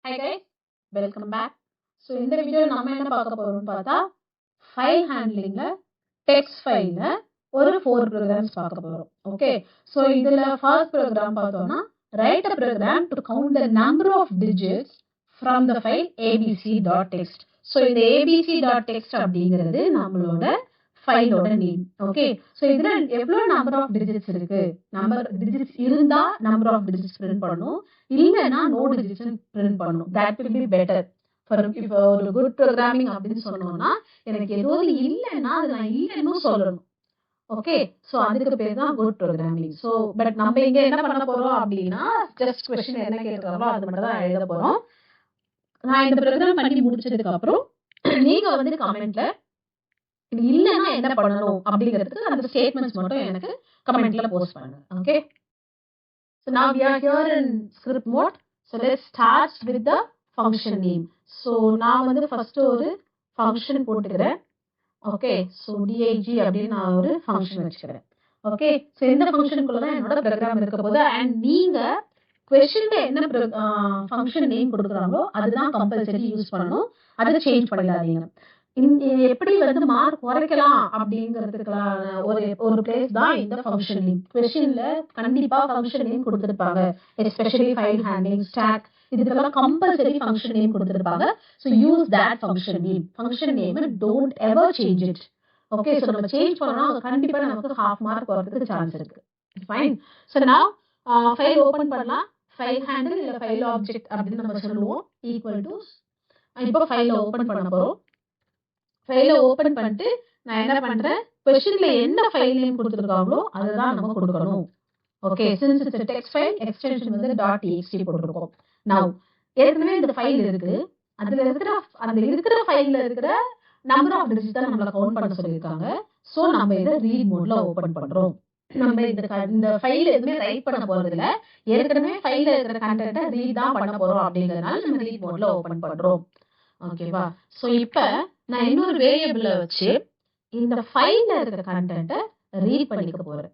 Hi guys, welcome back. So இந்த video நம்ம என்ன பார்க்க போறோம்னு பார்த்தா ஃபைல் ஹேண்ட்லிங்ல டெக்ஸ்ட் ஃபைல்ல ஒரு 4 programs பார்க்க போறோம். ஓகே, ஸோ இதுல ஃபர்ஸ்ட் ப்ரோக்ராம் பார்த்தோம்னா write a program to count the number of digits from the file abc.txt. So இந்த abc.txt அப்படிங்கிறது நம்மளோட ஃபைலோட நேம். ஓகே, ஸோ இதுல எவ்வளவு நம்பர் ஆஃப் டிஜிட்ஸ் இருக்கு, நம்பர் டிஜிட்ஸ் இருந்தா நம்பர் ஆஃப் டிஜிட்ஸ் பிரிண்ட் பண்ணணும், இல்லைன்னா நோ டிஜிட்ஸ் பிரிண்ட் பண்ணணும். That will be better for இப்போ ஒரு குட் ப்ரோக்ராமிங் அப்படின்னு சொன்னோம்னா எனக்கு ஏதாவது இல்லைன்னா அது நான் இல்லைன்னு சொல்லணும். ஓகே, ஸோ அதுக்கு பேர் தான் குட் ப்ரோக்ராமிங். ஸோ பட் நம்ம இங்க என்ன பண்ண போறோம் அப்படின்னா ஜஸ்ட் கொஸ்டின் என்ன கேட்கறாங்களோ அது மட்டும் தான் எழுத போறோம். நான் இந்த ப்ரோக்ராம் பண்ணி முடிச்சதுக்கு அப்புறம் நீங்க வந்து கமெண்ட்ல இது இல்லைன்னா என்ன பண்ணணும் அப்படிங்கிறதுக்கு அந்த ஸ்டேட்மெண்ட்ஸ் மட்டும் எனக்கு கமெண்ட்ல போஸ்ட் பண்ணுங்க. Okay, so now we are here in script mode. So let's start with the function name. So நான் வந்து ஃபர்ஸ்ட் ஒரு ஃபங்க்ஷன் போட்டுக்கிறேன். ஓகே, ஸோ dig அப்படின்னு நான் ஒரு ஃபங்க்ஷன் வச்சுக்கிறேன். ஓகே, ஸோ இந்த ஃபங்க்ஷனுக்குள்ள தான் என்னோட ப்ரோக்ராம் இருக்க போகுது. அண்ட் நீங்க கொஸ்டின்ல என்ன ஃபங்க்ஷன் நேம் கொடுக்குறாங்களோ அதுதான் கம்பல்சரி யூஸ் பண்ணணும். அதை சேஞ்ச் பண்ணிடாதீங்க. எப்படி வந்து மார்க் குறைக்கலாம் அப்படிங்கிறதுக்கான ஒரு பிளேஸ் தான் இந்த ஃபங்க்ஷன் நேம். கொஸ்டின்ல கண்டிப்பா ஃபங்க்ஷன் நேம் கொடுத்துருப்பாங்க. எஸ்பெஷலி ஃபைல் ஹேண்ட்லிங், ஸ்டாக், இதுக்கெல்லாம் கம்பல்சரி ஃபங்க்ஷன் நேம் கொடுத்துருப்பாங்க. So use that function name. Function name don't ever change it. Okay, so நம்ம சேஞ்ச் பண்ணோம்னா கண்டிப்பா நமக்கு ஹாஃப் மார்க் வரதுக்கு சான்ஸ் இருக்கு. ஃபைன். ஸோ நான் ஃபைல் ஓபன் பண்ணலாம். ஃபைல் ஹேண்டில் இல்ல ஃபைல் ஆப்ஜெக்ட் அப்படின்னு நம்ம சொல்லுவோம். ஈக்குவல் டு இப்போ ஃபைல ஓபன் பண்ண போறோம். ஃபைல ஓபன் பண்ணிட்டு நான் என்ன பண்றேன், கொஸ்டின்ல என்ன ஃபைல் நேம் கொடுத்துருக்காங்களோ அதுதான் நம்ம கொடுக்கணும். Okay, since it's text file, extension வந்து .txt போட்டுருக்கோம். நவ ஏற்கனவே இந்த ஃபைல் இருக்கு. அதுல இருக்கிற ஃபைல்ல இருக்கிற நம்பர் ஆஃப் டிஜிட்ஸ் தான் நம்மள கவுண்ட் பண்ண சொல்லிருக்காங்க. சோ நம்ம இத ரீட் மோட்ல ஓபன் பண்றோம். நம்ம இந்த ஃபைல் எதுவுமே ரைட் பண்ண போறது இல்ல. ஏற்கனவே ஃபைல்ல இருக்கிற கண்டென்ட்டை ரீட் தான் பண்ண போறோம் அப்படிங்கறதால நம்ம ரீட் மோட்ல ஓபன் பண்றோம். ஓகேவா? சோ இப்ப நான் இன்னொரு வேரியபிள வச்சு இந்த ஃபைல்ல இருக்கிற கண்டென்ட்டை ரீட் பண்ணிக்க போறேன்.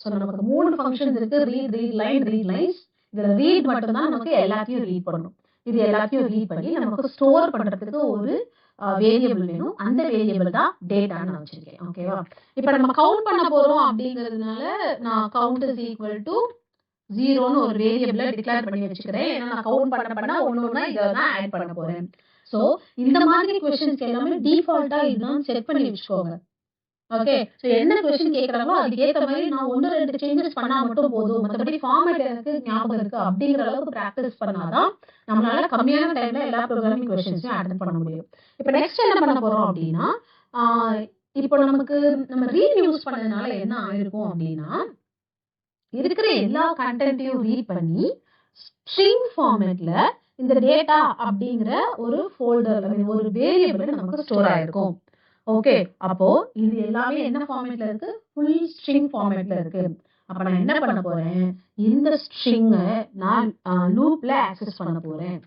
சோ நமக்கு மூணு ஃபங்க்ஷன்ஸ் இருக்கு. Read, read line, read lines. இதுல ரீட் மட்டும் தான் நமக்கு எல்லாத்தையும் ரீட் பண்ணணும். இது எல்லாத்தையும் ரீட் பண்ணி நமக்கு ஸ்டோர் பண்றதுக்கு ஒரு வேரியபிள் வேணும். அந்த வேரியபிள் தான் டேட்டான்னு நான் வச்சிருக்கேன். ஓகேவா? இப்ப நம்ம கவுண்ட் பண்ண போறோம் அப்படிங்கிறதுனால நான் கவுண்ட் இஸ் ஈக்குவல் டு 0ன்னு ஒரு வேரியபிள டிக்ளேர் பண்ணி வச்சுக்கிறேன். ஏன்னா நான் கவுண்ட் பண்ண ஒன்னொன்னா இதெல்லாம் ஆட் பண்ண போறேன். சோ இந்த மாதிரி क्वेश्चंस எல்லாமே டிஃபால்ட்டா இதுதான் செட் பண்ணி வச்சுக்கோங்க. ஓகே, சோ என்ன क्वेश्चन கேக்குறாங்களோ அதுக்கு ஏத்த மாதிரி நான் ஒன்னு ரெண்டு சேஞ்சஸ் பண்ணா மட்டும் போதும். மத்தபடி ஃபார்மட் எனக்கு ஞாபகம் இருக்கு அப்படிங்கற அளவுக்கு பிராக்டீஸ் பண்ணாதான் நம்மளால கம்மியான டைம்ல எல்லா ப்ரோகிராமிங் क्वेश्चंஸையும் அட்டெண்ட் பண்ண முடியும். இப்போ நெக்ஸ்ட் என்ன பண்ண போறோம் அப்படின்னா இப்போ நம்ம ரீட் யூஸ் பண்ணதுனால என்ன ஆயிருக்கும் அப்படின்னா இருக்கிற எல்லா கண்டென்ட்டையும் ரீட் பண்ணி ஸ்ட்ரிங் ஃபார்மேட்ல இந்த டேட்டா அப்படிங்கிற ஒரு ஃபோல்டர், ஒரு வேரியபிள் நமக்கு ஸ்டோர் ஆயிருக்கும். ஓகே, அப்போ இது எல்லாமே என்ன ஃபார்மேட்ல இருக்கு? ஃபுல் ஸ்ட்ரிங் ஃபார்மேட்ல இருக்கு. அப்ப நான் என்ன பண்ண போறேன், இந்த ஸ்ட்ரிங்கை நான் லூப்ல ஆக்சஸ் பண்ண போறேன்.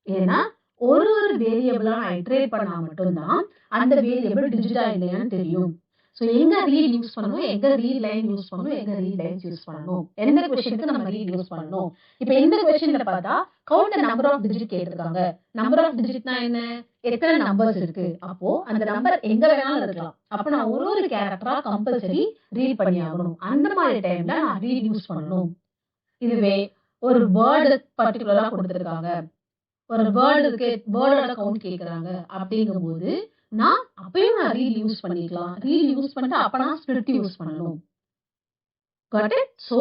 ஏன்னா ஒரு வேரியபிளா நான் இட்டரேட் பண்ணா மட்டும்தான் அந்த வேரியபிள் டிஜிட்டா இல்லையான்னு தெரியும். சோ எங்க ரீட் யூஸ் பண்ணணும், எங்க ரீட் லைன் யூஸ் பண்ணணும், எங்க ரீட் லைன்ஸ் யூஸ் பண்ணணும், எந்த क्वेश्चनக்கு நம்ம ரீட் யூஸ் பண்ணணும். இப்போ இந்த क्वेश्चनல பார்த்தா கவுண்ட் நம்பர் ஆஃப் டிஜிட் கேட்டிருக்காங்க. நம்பர் ஆஃப் டிஜிட்னா என்ன, எத்தனை நம்பர்ஸ் இருக்கு. அப்போ அந்த நம்பர் எங்க வேணாலும் இருக்கலாம். அப்ப நான் ஒரு கேரக்டரா கம்பல்சரி ரீட் பண்ணி ஆகணும். அந்த மாதிரி டைம்ல நான் ரீட் யூஸ் பண்ணணும். இதுவே ஒரு வேர்ட் பர்టిక్యులரா கொடுத்திருக்காங்க, ஒரு வேர்ட் இருக்கு, வேர்டோட கவுண்ட் கேக்குறாங்க அப்படிங்கும்போது நான் அப்பயும் நான் ரீட் யூஸ் பண்ணிக்கலாம். ரீட் யூஸ் பண்ணிட்டு அப்ப நான் ஸ்பிளிட் யூஸ் பண்ணணும். Got it? சோ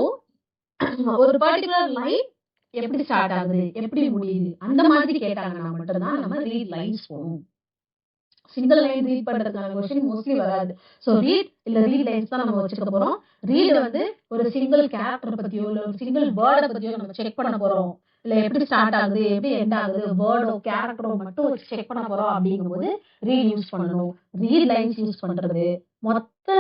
ஒரு பர்టిక్యులர் லைன் எப்படி ஸ்டார்ட் ஆகுது, எப்படி முடியுது, அந்த மாதிரி கேட்டாங்கன்னா மட்டும் தான் நம்ம ரீட் லைன்ஸ் போணும். சிங்கிள் லைன் ரீட் பண்றதுக்கான क्वेश्चन மோஸ்ட்லி வராது. சோ ரீட் இல்ல ரீட் லைன்ஸ் தான் நம்ம வச்சுக்க போறோம். ரீட் வந்து ஒரு சிங்கிள் கேரக்டர் பத்தியோ இல்ல ஒரு சிங்கிள் வேர்ட பத்தியோ நம்ம செக் பண்ண போறோம். இல்ல எப்படி ஸ்டார்ட் ஆகுது, எப்படி எண்ட் ஆகுது, வேர்டோ கேரக்டரோ மட்டும் செக் பண்ண போறோம் அப்படிங்கும்போது ரீட் யூஸ் பண்ணணும். ரீட் லைன்ஸ் யூஸ் பண்றது மொத்த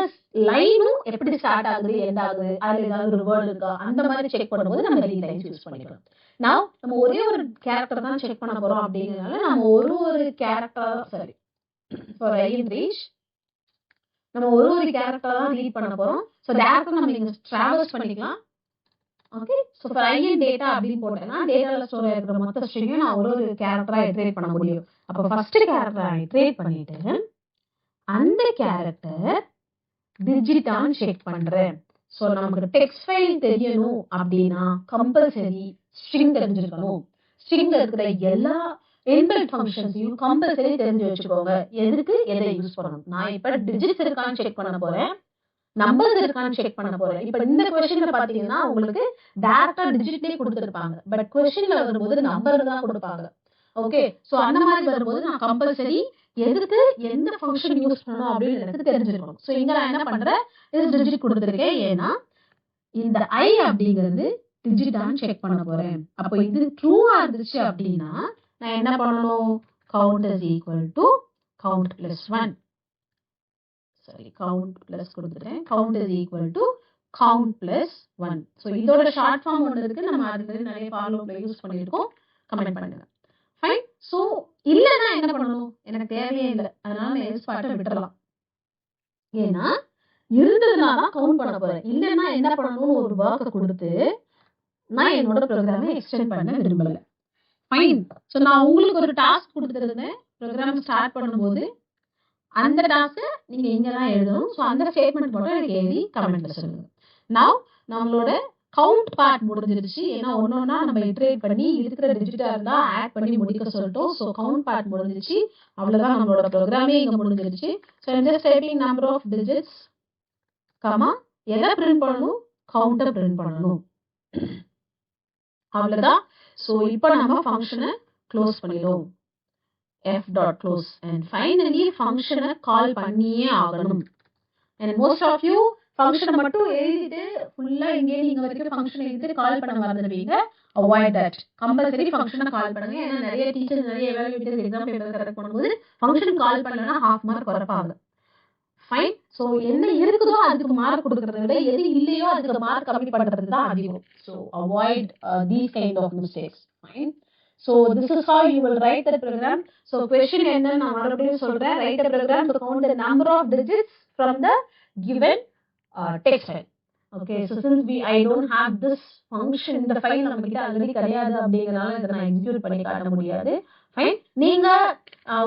லைனும் எப்படி ஸ்டார்ட் ஆகுது, எண்ட் ஆகுது, அதுல ஏதாவது ஒரு வேர்ட் இருக்கா அந்த மாதிரி செக் பண்ணும்போது நம்ம ரீட் லைன்ஸ் யூஸ் பண்ணிக்கலாம். நான் நம்ம ஒரே ஒரு கேரக்டர் தான் செக் பண்ண போறோம் அப்படிங்கறதுனால நம்ம ஒரு character sorry for I in reach நம்ம ஒரு கேரக்டர் தான் ரீட் பண்ண போறோம். சோ டைரக்டா நம்ம இங்க டிராவர்ஸ் பண்ணிக்கலாம். Okay so for I in data அப்படின்னு போட்டேன்னா டேட்டாவில் ஸ்டோர் ஆகிருக்கிற மொத்த ஸ்ட்ரிங்கையும் நான் ஒரு கேரக்டராக இட்ரேட் பண்ண முடியும். அப்போ ஃபர்ஸ்ட் கேரக்டரை இட்ரேட் பண்ணிட்டு அந்த கேரக்டர் டிஜிட்டான்னு செக் பண்றேன். ஸோ நமக்கு டெக்ஸ்ட் ஃபைல் தெரியணும் அப்படின்னா கம்பல்சரி ஸ்ட்ரிங் தெரிஞ்சிருக்கணும். ஸ்ட்ரிங்ல இருக்கிற எல்லா இன்பில்ட் ஃபங்க்ஷன்ஸையும் கம்பல்சரி தெரிஞ்சு வச்சுக்கோங்க. எதுக்கு எதை யூஸ் பண்ணணும். நான் இப்ப டிஜிட்ஸ் இருக்கான்னு செக் பண்ண போறேன், நம்பர்ஸ் இருக்கான்னு செக் பண்ண போறேன். இப்ப இந்த கொஸ்டின்ல பாத்தீங்கன்னா உங்களுக்கு டைரக்டா டிஜிட்லயே கொடுத்துருப்பாங்க, பட் கொஸ்டின்ல வரும்போது நம்பர் தான் கொடுப்பாங்க. ஓகே ஸோ அந்த மாதிரி வரும்போது நான் கம்பல்சரி எதுக்கு எந்த ஃபங்க்ஷன் யூஸ் பண்ணணும் அப்படின்னு எனக்கு தெரிஞ்சிருக்கணும். ஸோ இங்க நான் என்ன பண்றேன், இது டிஜிட் கொடுத்துருக்கேன். ஏன்னா இந்த ஐ அப்படிங்கிறது டிஜிட்டான்னு செக் பண்ண போறேன். அப்போ இது ட்ரூவா இருந்துச்சு அப்படின்னா நான் என்ன பண்ணணும், count is equal to count plus 1. சரி கவுண்ட் பிளஸ் கொடுத்துட்டேன். Count is equal to count plus 1. So இதோட ஷார்ட் ஃபார்ம் ஒன்று இருக்கு, நம்ம அதுக்கு நிறைய ஃபார்முலா யூஸ் பண்ணியிருக்கோம். கமெண்ட் பண்ணுங்க. ஃபைன். ஸோ இல்லைன்னா என்ன பண்ணணும், எனக்கு தேவையே இல்லை, அதனால நான் எஸ் பாட்டை விட்டுறலாம். ஏன்னா இருந்ததுனா தான் கவுண்ட் பண்ண போறேன். இல்லைன்னா என்ன பண்ணணும்னு ஒரு ஒர்க்கை கொடுத்து நான் என்னோட ப்ரோக்ராமை எக்ஸ்டெண்ட் பண்ண விரும்பல. ஃபைன். ஸோ நான் உங்களுக்கு ஒரு டாஸ்க் கொடுத்துருந்தேன் ப்ரோக்ராம் ஸ்டார்ட் பண்ணும்போது, அந்த டாஸ்க்கை நீங்க இங்க தான் எழுதணும். ஸோ அந்த ஸ்டேட்மெண்ட் மட்டும் எனக்கு எழுதி கமெண்ட்ல சொல்லுங்க. நவ் நம்மளோட கவுண்ட் பார்ட் முடிஞ்சிருச்சு. ஏன்னா ஒன்னொன்னா நம்ம இட்ரேட் பண்ணி இருக்கிற டிஜிட்டா இருந்தா ஆட் பண்ணி முடிக்க சொல்லிட்டோம். ஸோ கவுண்ட் பார்ட் முடிஞ்சிருச்சு. அவ்வளவுதான், நம்மளோட ப்ரோக்ராமே இங்க முடிஞ்சிருச்சு. ஸோ இந்த typing number of digits comma எதை பிரிண்ட் பண்ணணும், கவுண்டை பிரிண்ட் பண்ணணும். அவ்வளவுதான். ஸோ இப்போ நம்ம ஃபங்க்ஷனை க்ளோஸ் பண்ணிடுவோம். f dot close and finally ஃபங்க்ஷனை கால் பண்ணியே ஆகணும். and most of you ஃபங்க்ஷனை மட்டும் எழுதிட்டு ஃபுல்லா இங்கே நீங்க வரைக்கும் ஃபங்க்ஷன் எழுதிட்டு கால் பண்ண மறந்துடுவீங்க. Avoid that. கம்பல்சரி ஃபங்க்ஷனை கால் பண்ணுங்க. ஏன்னா நிறைய டீச்சர்ஸ் நிறைய எவாலுவேட்டர்ஸ் எக்ஸாம் பேப்பர் கரெக்ட் பண்ணும்போது ஃபங்க்ஷன் கால் பண்ணலன்னா ஹாஃப் மார்க் குறைப்பாங்க. ஃபைன். ஸோ என்ன இருக்குதோ அதுக்கு மார்க் கொடுக்கறத விட எது இல்லையோ அதுக்கு மார்க் கம்மி பண்றது தான் அதிகம். So avoid these kind of mistakes. Fine. So this is how you will write the program. So question என்ன நான் மறுபடியும் சொல்றேன், write a program to count the number of digits from the given text file. Okay, so since I don't have this function in the file, நம்ம கிட்ட already கிடையாது அப்படிங்கறனால இத நான் எக்ஸிக்யூட் பண்ணி காட்ட முடியாது. ஃபைன். நீங்க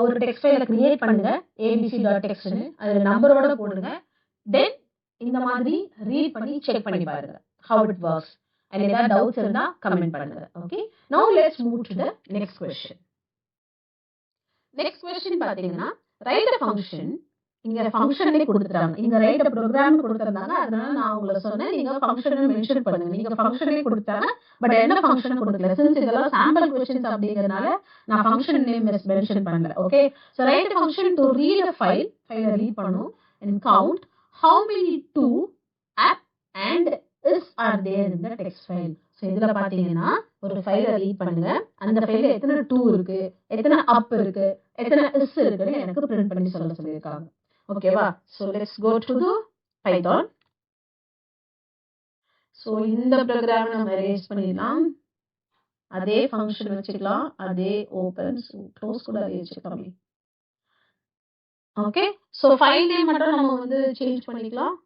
ஒரு டெக்ஸ்ட் ஃபைலை கிரியேட் பண்ணுங்க, abc.txt ன்னு, அதுல நம்பரோட போடுங்க. தென் இந்த மாதிரி ரீட் பண்ணி செக் பண்ணி பாருங்க how it works. and ஏதாவது டவுட்ஸ் இருந்தா கமெண்ட் பண்ணுங்க. Okay, now let's move to the next question. next question பாத்தீங்கன்னா write a function. இங்க ஃபங்க்ஷனே கொடுத்துட்டாங்க, இங்க write a program கொடுத்திருந்தாங்க. அதனால நான் உங்களுக்கு சொன்னேன் நீங்க ஃபங்க்ஷனை மென்ஷன் பண்ணுங்க. நீங்க ஃபங்க்ஷனே கொடுத்தாங்க, பட் என்ன ஃபங்க்ஷன் கொடுக்கல. since இதெல்லாம் சாம்பிள் क्वेश्चंस அப்படிங்கறனால நான் ஃபங்க்ஷன் நேம் மென்ஷன் பண்ணல. Okay, so write a function to read a file. ஃபைலை ரீட் பண்ணும் and count how many to app and is are there in the text file. So இதுல பாத்தீங்கன்னா ஒரு ஃபைலை ரீட் பண்ணுங்க, அந்த ஃபைல்ல எத்தனை to இருக்கு, எத்தனை up இருக்கு, எத்தனை is இருக்குன்னு எனக்கு பிரிண்ட் பண்ணி சொல்லிருக்காங்க. ஓகேவா? So let's go to the Python. So இந்த ப்ரோக்ராம் நம்ம erase பண்ணிடலாம். அதே ஃபங்க்ஷன் வச்சுக்கலாம், அதே ஓபன் க்ளோஸ் கூட அதே வச்சுக்கலாம். ஓகே, so ஃபைல் நேம் மட்டும் நம்ம வந்து சேஞ்ச் பண்ணிக்கலாம்.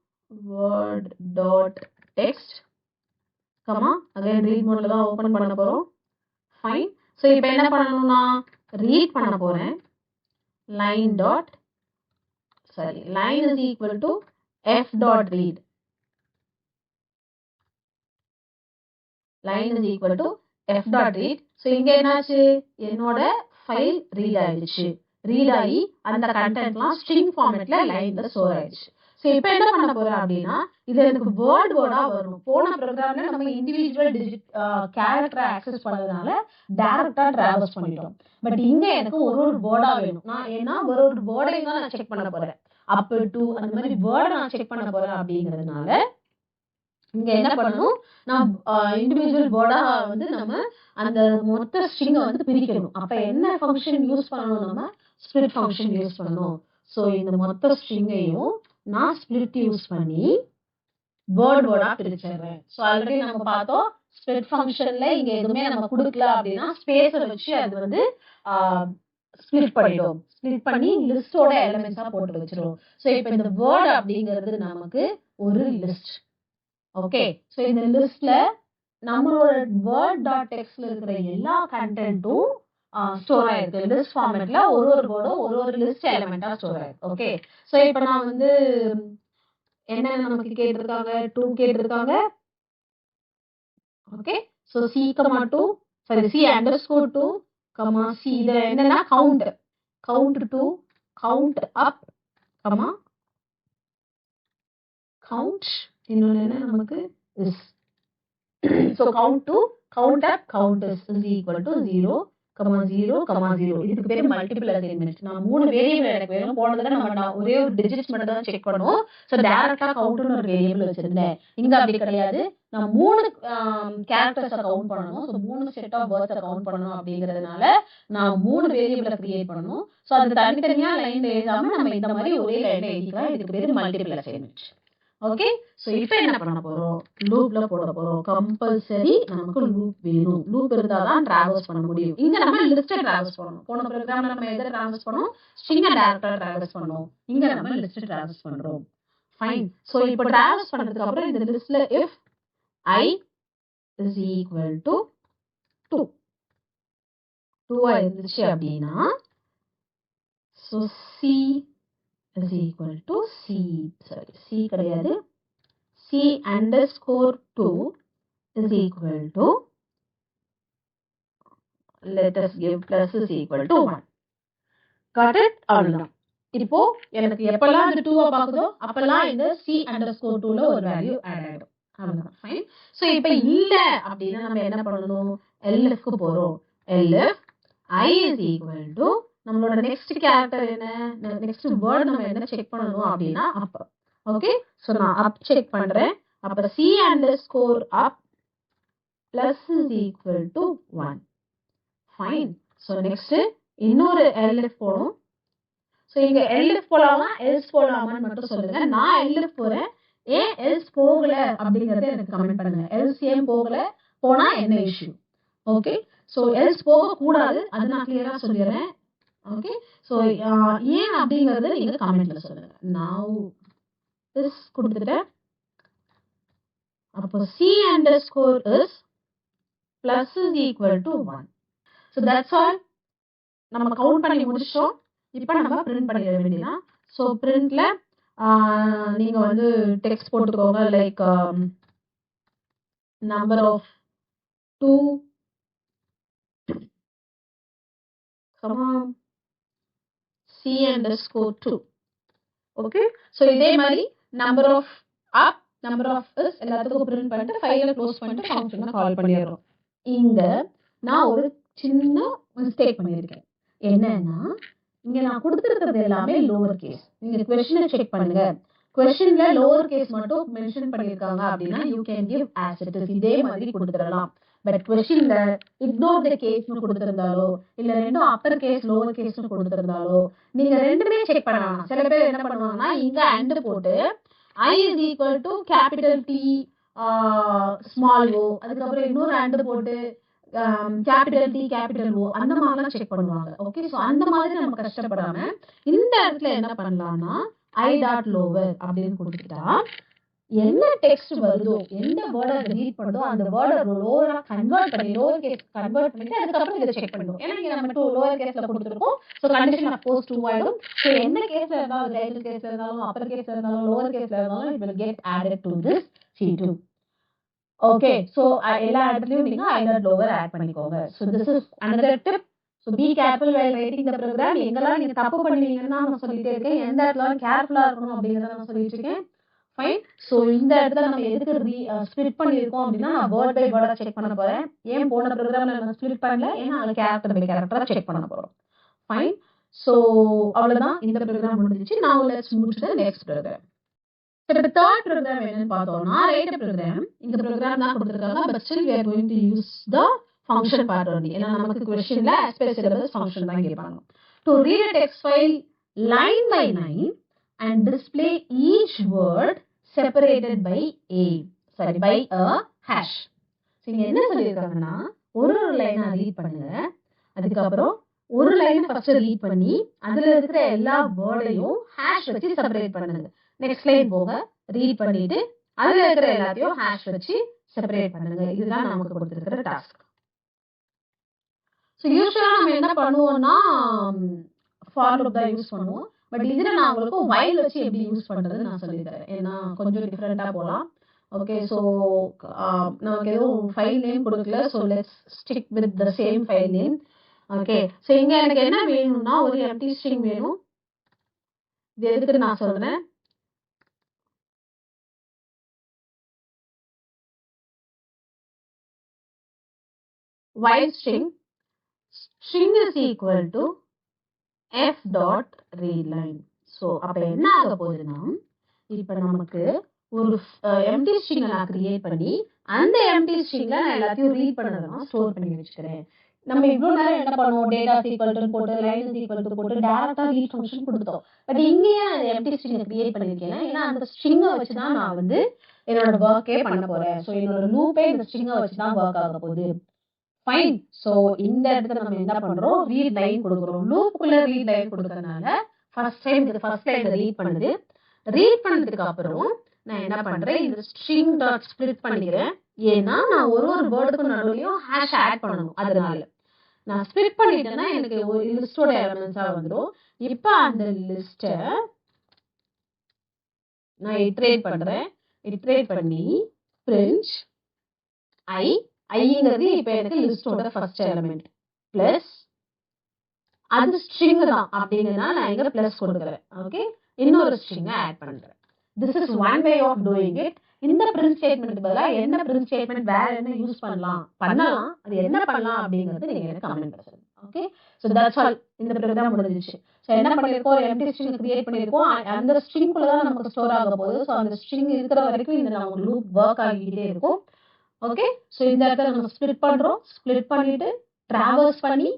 word.text கமா அகைன் ரீட் மோட்ல தான் ஓபன் பண்ண போறோம். ஃபைன். சோ இப்போ என்ன பண்ணனும்னா ரீட் பண்ண போறேன். line is equal to f.read. line is equal to f.read. So இங்க என்னாச்சு, என்னோட ஃபைல் ரீட் ஆயிடுச்சு. ரீட் ஆகி அந்த கண்டென்ட்லாம் ஸ்ட்ரிங் ஃபார்மேட்ல லைன்ல ஸ்டோர் ஆயிடுச்சு. சோ இப்போ என்ன பண்ண போறேன் அப்படின்னா இது எனக்கு வேர்டா வரணும். போன ப்ரோக்ராம்ல நம்ம இண்டிவிஜுவல் டிஜிட் கேரக்டரை ஆக்சஸ் பண்ணதுனால டைரக்டா டிராவர்ஸ் பண்ணிட்டோம். பட் இங்க எனக்கு ஒரு வேர்டா வேணும். நான் ஏன்னா ஒரு வேர்டையும் தான் நான் செக் பண்ண போறேன். அப் டு அந்த மாதிரி வேர்டை நான் செக் பண்ண போறேன் அப்படிங்கிறதுனால இங்க என்ன பண்ணணும், நான் இண்டிவிஜுவல் வேர்டா வந்து நம்ம அந்த மொத்த ஸ்ட்ரிங்கை வந்து பிரிக்கணும். அப்ப என்ன ஃபங்க்ஷன் யூஸ் பண்ணணும், நம்ம ஸ்பிளிட் ஃபங்க்ஷன் யூஸ் பண்ணணும். சோ இந்த மொத்த ஸ்ட்ரிங்கையும் நான் ஸ்பிளிட் யூஸ் பண்ணி வேர்டா பிரிச்சிடுறேன். சோ ஆல்ரெடி நம்ம பார்த்தோம் ஸ்பிளிட் ஃபங்க்ஷன்ல இங்க எதுவுமே நம்ம கொடுக்கல அப்படின்னா ஸ்பேஸ வச்சு அது வந்து ஸ்பிளிட் பண்ணிடும். ஸ்பிளிட் பண்ணி லிஸ்டோட எலிமெண்ட்ஸா போட்டு வச்சிரும். சோ இப்போ இந்த வேர்ட் அப்படிங்கிறது நமக்கு ஒரு லிஸ்ட். ஓகே, சோ இந்த லிஸ்ட்ல நம்மளோட வேர்ட் டாட் டெக்ஸ்ட்ல இருக்கிற எல்லா கண்டென்ட்டும் ஸ்டோர் ஆயிருக்கு. லிஸ்ட் ஃபார்மேட்ல ஒரு வேர்டும் ஒரு லிஸ்ட் எலிமெண்டா ஸ்டோர் ஆயிருக்கு. ஓகே, ஸோ இப்போ நான் வந்து என்னென்ன நமக்கு கேட்டிருக்காங்க, 2 கேட்டிருக்காங்க. Okay, so C comma 2, sorry C underscore 2 comma C, இது என்னன்னா count 2, count up comma count, இன்னொன்று என்ன நமக்கு is. So count 2, count up, count is equal to 0, 0, 0. இதுக்கு பேர் மல்டிபிள் அசைன்மெண்ட். நான் 3 வேரியபிள் எனக்கு வேணும். போனதுல நம்ம ஒரே ஒரு டிஜிட்ஸ் மட்டும் தான் செக் பண்ணுவோம். ஸோ டைரக்டா கவுண்ட்னு ஒரு வேரியபிள் வச்சிருந்தேன். இங்க அப்படி கிடையாது. நான் 3 கேரக்டர்ஸை கவுண்ட் பண்ணணும். ஸோ 3 செட் ஆஃப் வேர்ட்ஸை கவுண்ட் பண்ணணும் அப்படிங்கிறதுனால நான் 3 வேரியபிளை கிரியேட் பண்ணணும். ஸோ அது தனித்தனியா லைன்ல எழுதாம நம்ம இந்த மாதிரி ஒரே லைன்ல எழுதிக்கலாம். இதுக்கு பேர் மல்டிபிள் அசைன்மெண்ட். ஓகே, ஸோ இப்போ என்ன பண்ண போறோம், லூப்ல போட போறோம். கம்பல்சரி நமக்கு லூப் வேணும். லூப் இருந்தால் தான் டிராவல்ஸ் பண்ண முடியும். இங்க நம்ம லிஸ்ட்டை டிராவல்ஸ் பண்ணணும். போன ப்ரோக்ராம்ல நம்ம எதை டிராவல்ஸ் பண்ணோம், ஸ்ட்ரிங்கை டைரக்டா டிராவல்ஸ் பண்ணோம். இங்க நம்ம லிஸ்ட்டை டிராவல்ஸ் பண்றோம். ஃபைன். ஸோ இப்போ டிராவல்ஸ் பண்ணதுக்கு அப்புறம் இந்த லிஸ்ட்ல if I is equal to 2 இருந்துச்சு அப்படின்னா so C is equal to C கிடையாது, C underscore 2 is equal to, let us give plus is equal to 1. Got it? அவ்வளவுதான். இப்போ எனக்கு எப்பெல்லாம் இந்த 2 பாக்குதோ அப்பெல்லாம் இந்த C underscore 2ல ஒரு வேல்யூ ஆட் ஆயிடும். அவ்வளவுதான். ஃபைன். ஸோ இப்போ இல்ல அப்படின்னா நம்ம என்ன பண்ணணும், LFக்கு போறோம். LF I is equal to நம்மளோட நெக்ஸ்ட் கேரக்டர் என்ன, நெக்ஸ்ட் வேர்ட் நம்ம என்ன செக் பண்ணணும் அப்படின்னா அப். ஓகே, ஸோ நான் அப் செக் பண்றேன். அப்ப C underscore up plus is equal to 1. Fine. So next இன்னொரு LF போடும். ஸோ இங்க LF போலாமா எல்ஸ் போலாமான்னு மட்டும் சொல்லுங்க. நான் LF போறேன். ஏன் எல்ஸ் போகல அப்படிங்கறத எனக்கு கமெண்ட் பண்ணுங்க. எல்ஸ் ஏன் போகல, போனா என்ன இஷ்யூ. ஓகே, ஸோ எல்ஸ் போக கூடாது, அது நான் கிளியரா சொல்லிடுறேன். ஓகே, ஸோ ஏன் அப்படிங்கறது நீங்க கமெண்ட்ல சொல்லுங்க. நான் this கொடுத்துட்டேன். அப்போ C underscore is plus is equal to 1. So that's all. நம்ம கவுண்ட் பண்ணி முடிச்சோம். இப்போ நம்ம பிரிண்ட் பண்ணிட வேண்டியதான். ஸோ பிரிண்ட்ல நீங்க வந்து டெக்ஸ்ட் போட்டுக்கோங்க. Like number of 2 C underscore 2. Okay, so இதே மாதிரி number of up, number of is எல்லாத்துக்கும் பிரிண்ட் பண்ணிட்டு ஃபைலை க்ளோஸ் பண்ணிட்டு ஃபங்க்ஷனை கால் பண்ணிடுறோம். இங்க நான் ஒரு சின்ன மிஸ்டேக் பண்ணியிருக்கேன். என்னன்னா இங்க நான் கொடுத்துருக்கிறது எல்லாமே லோவர் கேஸ். நீங்க கொஸ்டினை செக் பண்ணுங்க. கொஸ்டின்ல லோவர் கேஸ் மட்டும் மென்ஷன் பண்ணியிருக்காங்க அப்படின்னா you can give as it is, இதே மாதிரி கொடுத்துடலாம். பட் கொஸ்டின்ல இக்னோர் த கேஸ்னு கொடுத்திருந்தாலோ இல்ல ரெண்டும் அப்பர் கேஸ் லோவர் கேஸ்னு கொடுத்திருந்தாலோ நீங்க ரெண்டுமே செக் பண்ணலாம். சில பேர் என்ன பண்ணுவாங்கன்னா இங்க அண்ட் போட்டு I is equal to capital T small o, அதுக்கப்புறம் இன்னொரு அண்ட் போட்டு கேபிட்டல் T கேபிட்டல் O அந்த மாதிரிலாம் செக் பண்ணுவாங்க. ஓகே, ஸோ அந்த மாதிரி நம்ம கஷ்டப்படாம இந்த இடத்துல என்ன பண்ணலாம்னா I டாட் லோவர் அப்படின்னு கொடுத்துட்டா என்ன டெக்ஸ்ட் வருதோ, எந்த வேர்டை ரீட் பண்ணுதோ அந்த வேர்டை லோவரா கன்வெர்ட் பண்ணி லோவர் கேஸ் கன்வெர்ட் பண்ணி அதுக்கப்புறம் இதை செக் பண்ணுவோம். ஏன்னா இங்க நம்ம லோவர் கேஸ்ல கொடுத்துருக்கோம். ஸோ கண்டிஷன் அப்போஸ் ட்ரூ ஆயிடும். ஸோ என்ன கேஸ்ல இருந்தாலும், டைட்டில் கேஸ்ல இருந்தாலும், அப்பர் கேஸ்ல இருந்தாலும், லோவர் கேஸ்ல இருந்தாலும் it will get added to this C2. Okay, so எல்லா இடத்துலயும் நீங்க I டாட் லோவர் ஆட் பண்ணிக்கோங்க. So this is another tip. So be careful while writing the program. எங்கெல்லாம் நீங்க தப்பு பண்ணுவீங்கன்னு நான் சொல்லிட்டே இருக்கேன். எந்த இடத்துல கேர்ஃபுல்லா இருக்கணும் அப்படிங்கறத நான் சொல்லிட்டு இருக்கேன். ஃபைன். ஸோ இந்த இடத்துல நம்ம எதுக்கு ஸ்பிளிட் பண்ணியிருக்கோம் அப்படின்னா நான் வேர்ட் பை வேர்டா செக் பண்ண போறேன். ஏன் போன ப்ரோக்ராம்ல நம்ம ஸ்பிளிட் பண்ணல, ஏன்னா நாங்கள் கேரக்டர் பை கேரக்டரா செக் பண்ண போறோம். ஃபைன். ஸோ அவ்வளவுதான், இந்த ப்ரோக்ராம் முடிஞ்சிச்சு. நான் let's move to the next program. இப்போ தேர்ட் ப்ரோக்ராம் என்னன்னு பார்த்தோம்னா ரைட் ப்ரோக்ராம். இந்த ப்ரோக்ராம் தான் கொடுத்துருக்காங்க. But still we are going to use the function part only. ஏன்னா நமக்கு கொஸ்டின்ல aspect syllabus function தான் கேட்பாங்க. To read a text file line by line and display each word separated by by a hash. நீங்க என்ன சொல்லிருக்காங்கன்னா ஒரு லைனா read பண்ணுங்க, அதுக்கப்புறம் ஒரு லைன் ஃபர்ஸ்ட் ரீட் பண்ணி அதுல இருக்கிற எல்லா வேர்டையும் ஹேஷ் வச்சு செப்பரேட் பண்ணுங்க. நெக்ஸ்ட் லைன் போக ரீட் பண்ணிட்டு அதுல இருக்கிற எல்லாத்தையும் ஹேஷ் வச்சு செப்பரேட் பண்ணுங்க. இதுதான் நமக்கு கொடுத்திருக்கிற டாஸ்க். ஸோ யூஸ்வலா நம்ம என்ன பண்ணுவோம்னா ஃபார் லூப் தான் யூஸ் பண்ணுவோம். பட் இதுல நான் உங்களுக்கு வைல் வச்சு எப்படி யூஸ் பண்றது நான் சொல்லி தரேன். ஏன்னா கொஞ்சம் டிஃபரெண்டா போலாம். ஓகே, ஸோ நமக்கு எதுவும் ஃபைல் நேம் கொடுக்கல. So let's stick with the same file name. Okay, so இங்க எனக்கு என்ன வேணும்னா ஒரு எம்ப்டி ஸ்ட்ரிங் வேணும். இது எதுக்கு நான் சொல்றேன், while string is equal to f dot readline. So அப்ப என்ன ஆக போகுதுன்னா, இப்ப நமக்கு ஒரு எம்ப்டி ஸ்ட்ரிங் நான் கிரியேட் பண்ணி அந்த எம்ப்டி ஸ்ட்ரிங்ல நான் எல்லாத்தையும் ரீட் பண்ணதெல்லாம் ஸ்டோர் பண்ணி வச்சுக்கிறேன். நம்ம இவ்வளவு நேரம் என்ன பண்ணுவோம், டேட்டா ஈக்குவல் டு போட்டு லைன் ஈக்குவல் டு போட்டு டைரக்டா ரீட் ஃபங்க்ஷன் கொடுத்தோம். பட் இங்கேயே எம்ப்டி ஸ்ட்ரிங் கிரியேட் பண்ணிருக்கேன். ஏன்னா அந்த ஸ்ட்ரிங்கை வச்சுதான் நான் வந்து என்னோட ஒர்க்கே பண்ண போறேன். ஸோ என்னோட லூப்பே இந்த ஸ்ட்ரிங்கை வச்சுதான் ஒர்க் ஆக போகுது. ஃபைன். ஸோ இந்த இடத்துல நம்ம என்ன பண்றோம், ரீட் லைன் கொடுக்குறோம். லூப்புக்குள்ள ரீட் லைன் கொடுக்கறதுனால ஃபர்ஸ்ட் லைன் ரீட் பண்ணுது. ரீட் பண்ணதுக்கு அப்புறம் நான் என்ன பண்றேன், இந்த ஸ்ட்ரிங் டாட் ஸ்பிளிட் பண்ணிக்கிறேன். ஏன்னா நான் ஒரு வேர்டுக்கும் நடுவுலயும் ஹேஷ் ஆட் பண்ணணும். அதனால நான் ஸ்பிளிட் பண்ணிட்டேன்னா எனக்கு ஒரு லிஸ்டோட எலிமெண்ட்ஸா வந்துடும். இப்ப அந்த லிஸ்ட நான் இட்ரேட் பண்றேன். இட்ரேட் பண்ணி பிரிண்ட் ஐங்கிறது இப்ப எனக்கு லிஸ்டோட ஃபர்ஸ்ட் எலிமெண்ட் பிளஸ் அது ஸ்ட்ரிங் தான் அப்படின்னா நான் இங்க பிளஸ் கொடுக்குறேன். ஓகே, இன்னொரு ஸ்ட்ரிங் ஆட் பண்றேன். This is one way of doing it. இந்த print statement பதிலா என்ன print statement வேற என்ன யூஸ் பண்ணலாம், அது என்ன பண்ணலாம் அப்படிங்கிறது நீங்க எனக்கு கமெண்ட் பண்ணுங்க. Okay, so that's all. இந்த ப்ரோக்ராம் முடிஞ்சிச்சு. சோ என்ன பண்ணிருக்கோம், ஒரு எம்ப்டி ஸ்ட்ரிங் கிரியேட் பண்ணிருக்கோம். அந்த ஸ்ட்ரிங் குள்ள தான் நமக்கு ஸ்டோர் ஆக போகுது. சோ அந்த ஸ்ட்ரிங் இருக்கிற வரைக்கும் இந்த நம்ம லூப் வர்க் ஆகிட்டே இருக்கும். ஓகே, சோ இந்த இடத்துல நம்ம ஸ்ப்ளிட் பண்றோம். ஸ்ப்ளிட் பண்ணிட்டு டிராவர்ஸ் பண்ணி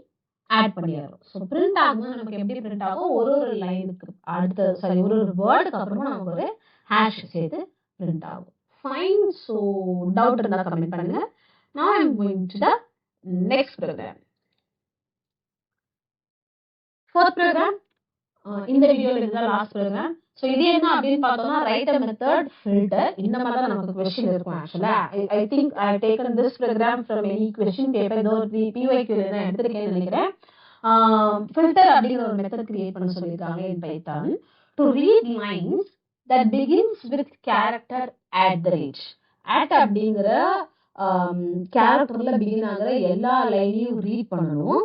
ஆட் பண்ணிடுறோம். ஸோ பிரிண்ட் ஆகும்போது நமக்கு எப்படி பிரிண்ட் ஆகும், ஒரு லைனுக்கு அடுத்த ஒரு வேர்டுக்கு அப்புறமா நமக்கு ஒரு ஹேஷ் சேர்த்து பிரிண்ட் ஆகும். ஃபைன். ஸோ டவுட் இருந்தா கமெண்ட் பண்ணுங்க. Now I am going to the next program. Fourth program. இந்த வீடியோல இதுதான் லாஸ்ட் ப்ரோக்ராம். ஸோ இது என்ன அப்படின்னு பார்த்தோம்னா, ரைட் அ மெத்தட் ஃபில்டர். இந்த மாதிரி தான் நமக்கு கொஸ்டின் இருக்கும். ஆக்சுவலா I think I have taken this program from any question paper. ஏதோ பிஒய்க்யூ தான் எடுத்திருக்கேன்னு நினைக்கிறேன். ஃபில்டர் அப்படிங்கிற ஒரு மெத்தட் கிரியேட் பண்ண சொல்லியிருக்காங்க இன் Python. To read lines that begins with character @ at அப்படிங்கிற கேரக்டர்ல பிகின் ஆகிற எல்லா லைனையும் ரீட் பண்ணணும்.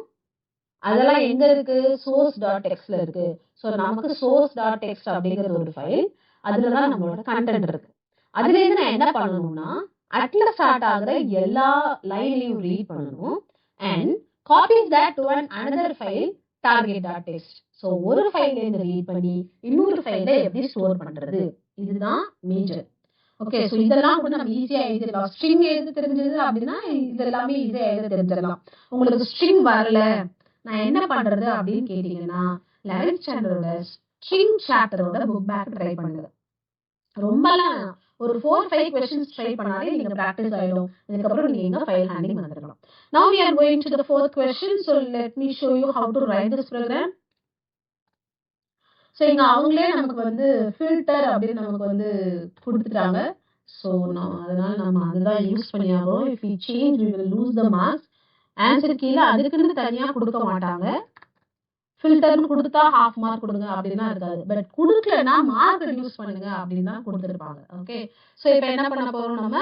அதெல்லாம் எங்க இருக்கு, source.txt இருக்கு. சோ நமக்கு source.txt அப்படிங்கிறது ஒரு ஃபைல். அதுலதான் நம்மளோட கண்டென்ட் இருக்கு. அதுல இருந்து நான் என்ன பண்ணணும்னா, அட்ல ஸ்டார்ட் ஆகுற எல்லா லைனையும் ரீட் பண்ணணும் and copies that to another file target.txt. So ஒரு ஃபைல்ல இருந்து ரீட் பண்ணி இன்னொரு ஃபைல்ல எப்படி ஸ்டோர் பண்றது, இதுதான் மேஜர். ஓகே, சோ இதெல்லாம் கூட நம்ம ஈஸியா எழுதிடலாம். ஸ்ட்ரிங் எழுத தெரிஞ்சது அப்படின்னா இது எல்லாமே ஈஸியா எழுத தெரிஞ்சிடலாம். உங்களுக்கு ஸ்ட்ரிங் வரல நான் என்ன பண்றது அப்படின்னு கேட்டீங்கன்னா, 11th ஸ்டாண்டர்டோட ஸ்ட்ரிங் சாப்டரோட புக் பேக் ட்ரை பண்ணுங்க. ரொம்பலாம் ஒரு 4-5 questions ட்ரை பண்ணாலே நீங்க பிராக்டிஸ் ஆயிடும். அதுக்கப்புறம் நீங்க எங்க ஃபைல் ஹேண்ட்லிங் வந்துடலாம். Now we are going to the fourth question. So let me show you how to write this program. So இங்க அவங்களே நமக்கு வந்து ஃபில்டர் அப்படின்னு நமக்கு வந்து கொடுத்துட்டாங்க. ஸோ அதனால நம்ம அதுதான் யூஸ் பண்ணி ஆகும். If we change we will lose the marks. Answer கீழே அதுக்குன்னு தனியா கொடுக்க மாட்டாங்க. ஃபில்டர்னு கொடுத்தா ஹாஃப் மார்க் கொடுங்க அப்படின்னா இருக்காது. பட் கொடுக்கலன்னா மார்க் ரிடியூஸ் பண்ணுங்க அப்படின்னு தான் கொடுத்துருப்பாங்க. ஓகே, ஸோ இப்போ என்ன பண்ண போறோம், நம்ம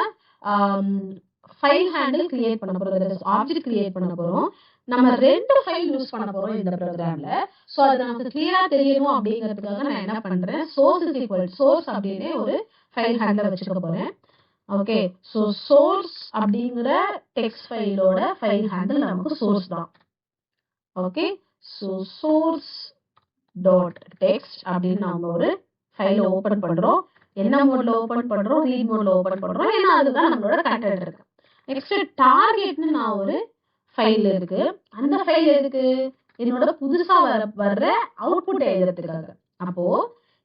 ஃபைல் ஹேண்டில் கிரியேட் பண்ண போறோம், ஆப்ஜெக்ட் கிரியேட் பண்ண போறோம். நம்ம 2 ஃபைல் யூஸ் பண்ண போறோம் இந்த ப்ரோக்ராம்ல. ஸோ அது நமக்கு கிளியரா தெரியணும் அப்படிங்கிறதுக்காக நான் என்ன பண்றேன், சோர்ஸ் அப்படின்னு ஒரு ஃபைல் ஹேண்டில் வச்சுக்க போறேன். ஓகே, ஸோ சோர்ஸ் அப்படிங்கிற டெக்ஸ்ட் ஃபைலோட ஃபைல் ஹேண்டில் நமக்கு சோர்ஸ் தான். Okay, so source dot text அப்படின்னு நம்ம ஒரு ஃபைல ஓபன் பண்றோம். என்ன மோட்ல ஓபன் பண்றோம், ரீட் மோட்ல ஓபன் பண்றோம். ஏன்னா அதுதான் நம்மளோட கண்டென்ட் இருக்கு. நெக்ஸ்ட் டார்கெட்னு நான் ஒரு ஃபைல் இருக்கு. அந்த ஃபைல் எதுக்கு, என்னோட புதுசா வர்ற அவுட்புட் எழுதுறதுக்காக. அப்போ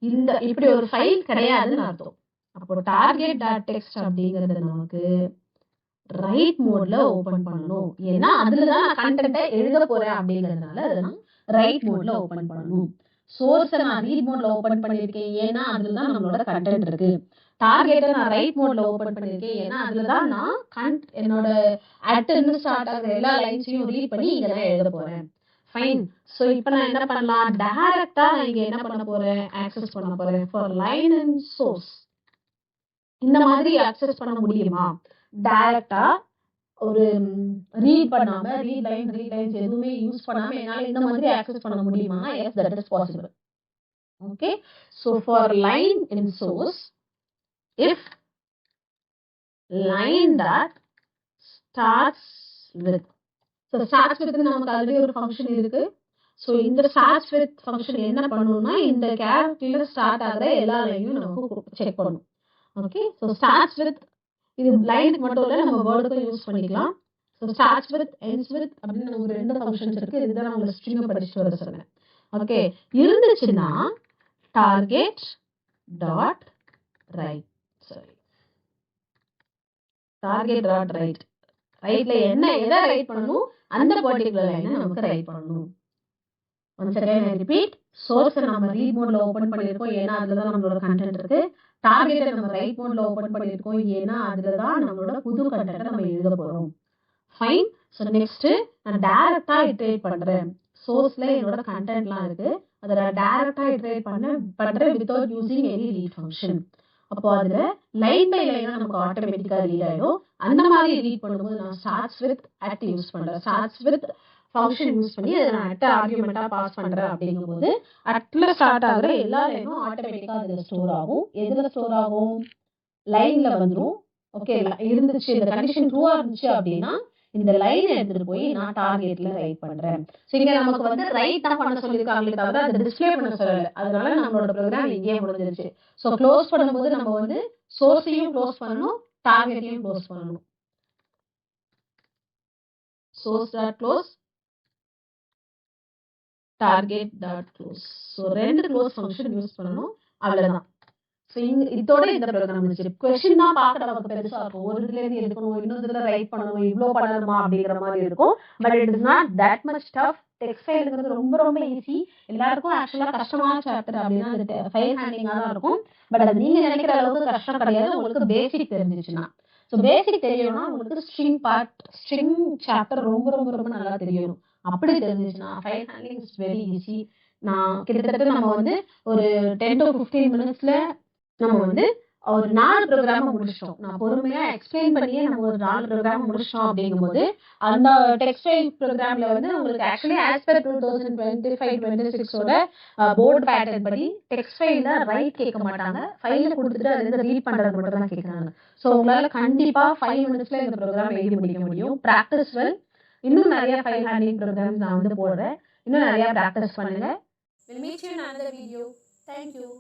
இந்த இப்படி ஒரு ஃபைல் கிடையாதுன்னு அர்த்தம். அப்போ டார்கெட் டாட் டெக்ஸ்ட் அப்படிங்கறது நமக்கு ரைட் மோட்ல ஓபன் பண்ணணும். ஏன்னா அதுலதான் நான் கண்டென்ட்டை எழுத போறேன் அப்படிங்கறதுனால அதை நான் ரைட் மோட்ல ஓபன் பண்ணணும். சோர்ஸை நான் ரீட் மோட்ல ஓபன் பண்ணிருக்கேன். ஏன்னா அதுலதான் நம்மளோட கண்டென்ட் இருக்கு. டார்கெட்டை நான் ரைட் மோட்ல ஓப்பன் பண்ணியிருக்கேன். ஏன்னா அதில் தான் நான் என்னோட அட்னு ஸ்டார்ட் ஆகிற எல்லா லைன்ஸையும் ரீட் பண்ணி இங்கே தான் எழுத போகிறேன். ஃபைன். ஸோ இப்போ நான் என்ன பண்ணலாம், டைரக்டாக நான் இங்கே என்ன பண்ண போகிறேன், ஆக்சஸ் பண்ண போகிறேன். ஃபார் லைன் அண்ட் சோர்ஸ் இந்த மாதிரி ஆக்சஸ் பண்ண முடியுமா? டைரக்டா ஒரு ரீட் பண்ணாம ரீட் லைன்ஸ் எதுவுமே யூஸ் பண்ணாம என்னால இந்த மாதிரி ஆக்சஸ் பண்ண முடியுமா? Yes, that is possible. Okay. So for line in source, if line that starts with, so starts with நமக்கு ஆல்ரெடி ஒரு ஃபங்க்ஷன் இருக்கு. ஸோ இந்த starts with ஃபங்க்ஷன் என்ன பண்ணணும்னா இந்த கேரக்டர்ல ஸ்டார்ட் ஆகிற எல்லா லைனையும் நமக்கு செக் பண்ணணும். ஓகே. ஸோ starts with இது லைனுக்கு மட்டும் இல்லை, நம்ம வேர்டுக்கும் யூஸ் பண்ணிக்கலாம். So starts with, ends with அப்படின்னு நமக்கு 2 ஃபங்க்ஷன்ஸ் இருக்கு. இதுதான் நான் உங்களுக்கு ஸ்ட்ரிங் படிச்சுட்டு வர சொன்னேன். ஓகே. இருந்துச்சுன்னா target dot right, sorry target dot right, ரைட்ல எதை ரைட் பண்ணணும், அந்த பர்டிகுலர் லைனை நமக்கு ரைட் பண்ணணும். ஒன்ஸ் அகைன் ஐ ரிப்பீட், சோர்ஸை நம்ம ரீட் மோட்ல ஓபன் பண்ணியிருக்கோம், ஏன்னா அதுல தான் நம்மளோட கண்டென்ட் இருக்கு. டார்கெட்டை நம்ம ரைட் மோட்ல ஓபன் பண்ணியிருக்கோம், ஏன்னா அதுல தான் நம்மளோட புது கண்டென்ட்டை நம்ம எழுத போறோம். ஃபைன். ஸோ நெக்ஸ்ட் நான் டைரக்டா இட்ரேட் பண்றேன். சோர்ஸ்ல என்னோட கண்டென்ட்லாம் இருக்கு, அதை நான் டைரக்டா இட்ரேட் பண்றேன் without using any read function. அப்போ அதுல லைன் பை லைனா நமக்கு ஆட்டோமேட்டிக்கா ரீட் ஆயிடும். அந்த மாதிரி ரீட் பண்ணும்போது நான் ஸ்டார்ட்ஸ் வித் அட் யூஸ் பண்றேன். ஸ்டார்ட்ஸ் வித் ஃபங்க்ஷன் யூஸ் பண்ணி அதை நான் அட் ஆர்குமெண்டா பாஸ் பண்றேன். அப்படிங்கும்போது அட்ல ஸ்டார்ட் ஆகுற எல்லா லைனும் ஆட்டோமேட்டிக்கா அதுல ஸ்டோர் ஆகும். எதுல ஸ்டோர் ஆகும்? லைன்ல வந்துடும். ஓகே. இருந்துச்சு, இந்த கண்டிஷன் ட்ரூவா இருந்துச்சு அப்படின்னா இந்த லைன் எடுத்துட்டு போய் நான் டார்கெட்ல ரைட் பண்றேன். ஸோ இங்க நமக்கு வந்து ரைட் தான் பண்ண சொல்லியிருக்காங்களே தவிர அதை டிஸ்பிளே பண்ண சொல்லல. அதனால நம்மளோட ப்ரோக்ராம் இங்கேயே முடிஞ்சிருச்சு. ஸோ க்ளோஸ் பண்ணும்போது நம்ம வந்து சோர்ஸையும் க்ளோஸ் பண்ணணும், டார்கெட்டையும் க்ளோஸ் பண்ணணும். Source dot close, target dot close. So 2 close function use பண்ணணும். அவ்வளவுதான். ஸோ இதோட இந்த ப்ரோக்ராம் முடிச்சிருக்கு. கொஸ்டின் தான் பார்க்க நமக்கு பெருசா இருக்கும். ஒரு இதுல இருந்து எடுக்கணும், இன்னொரு இதுல ரைட் பண்ணணும், இவ்வளோ பண்ணணுமா அப்படிங்கிற மாதிரி இருக்கும். But it is not that much tough. Text ஃபைலுங்கிறது ரொம்ப ரொம்ப ஈஸி. எல்லாருக்கும் ஆக்சுவலா கஷ்டமான சாப்டர் அப்படின்னா அது ஃபைல் ஹேண்ட்லிங்கா தான் இருக்கும். பட் அது நீங்க நினைக்கிற அளவுக்கு கஷ்டம் கிடையாது, உங்களுக்கு பேசிக் தெரிஞ்சிச்சுன்னா. ஸோ பேசிக் தெரியணும்னா உங்களுக்கு ஸ்ட்ரிங் சாப்டர் ரொம்ப ரொம்ப ரொம்ப நல்லா தெரியணும். அப்படி தெரிஞ்சிச்சுன்னா file handling is very easy. நான் கிட்டத்தட்ட நம்ம வந்து ஒரு 10 to 15 மினிட்ஸ்ல நம்ம வந்து ஒரு 4 ப்ரோக்ராம முடிச்சிட்டோம். நான் பொறுமையா எக்ஸ்பிளைன் பண்ணியே நம்ம ஒரு 4 ப்ரோக்ராம் முடிச்சிட்டோம். அப்படிங்கும்போது அந்த டெக்ஸ்டைல் ப்ரோக்ராம்ல வந்து உங்களுக்கு actually as per 2025-26 board pattern படி டெக்ஸ்டைல்ல ரைட் கேட்க மாட்டாங்க, ஃபைல கொடுத்துட்டு அதுல இருந்து ரீட் பண்றது மட்டும் தான் கேட்கறாங்க. ஸோ உங்களால கண்டிப்பா 5 மினிட்ஸ்ல இந்த ப்ரோக்ராம் எழுதி முடிக்க முடியும். Practice well. இன்னும் நிறைய ஃபைல் ஹேண்ட்லிங் ப்ரோக்ராம்ஸ் நான் வந்து போடுறேன். இன்னும் நிறைய பிராக்டிஸ் பண்ணுங்க. We'll meet you in another video. Thank you.